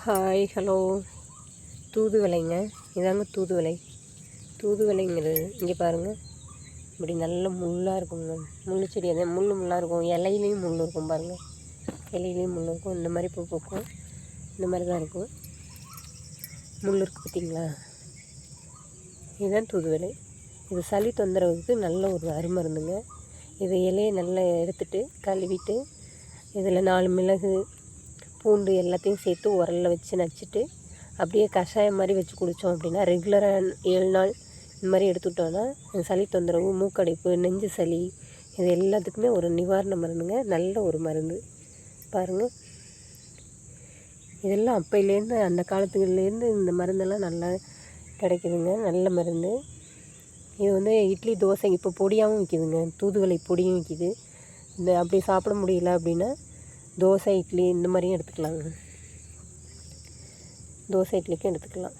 Hi hello. தூதுவளைங்க, இதாங்க தூதுவளைங்கிறது. இங்கே பாருங்கள், இப்படி நல்ல முள்ளாக இருக்குங்க. முள் செடி அதே முள்ளாக இருக்கும். இலையிலையும் முள் இருக்கும் பாருங்கள், இலையிலையும் முள் இருக்கும். இந்த மாதிரி பூ பூக்கும், இந்த மாதிரி தான் இருக்கும். முள் இருக்குது பார்த்தீங்களா, இதுதான் தூதுவளை. இது சளி தொந்தரவுக்கு நல்ல ஒரு அருமருந்துங்க. இது இலையை நல்லா எடுத்துட்டு கழுவிட்டு இதில் 4 மிளகு பூண்டு எல்லாத்தையும் சேர்த்து உரலில் வச்சு நச்சுட்டு அப்படியே கஷாயம் மாதிரி வச்சு குடித்தோம் அப்படின்னா ரெகுலராக 7 நாள் இந்த மாதிரி எடுத்துக்கிட்டோன்னா சளி தொந்தரவு, மூக்கடைப்பு, நெஞ்சு சளி, இது எல்லாத்துக்குமே ஒரு நிவாரண மருந்துங்க. நல்ல ஒரு மருந்து பாருங்கள். இதெல்லாம் அப்போலேருந்து அந்த காலத்துலேருந்து இந்த மருந்தெல்லாம் நல்லா கிடைக்குதுங்க. நல்ல மருந்து. இது வந்து இட்லி, தோசை இப்போ பொடியாகவும் விற்கிதுங்க. தூதுவளை பொடியும் விற்கிது. இந்த அப்படி சாப்பிட முடியல அப்படின்னா தோசை, இட்லி இந்த மாதிரியும் எடுத்துக்கலாங்க. தோசை, இட்லிக்கும் எடுத்துக்கலாம்.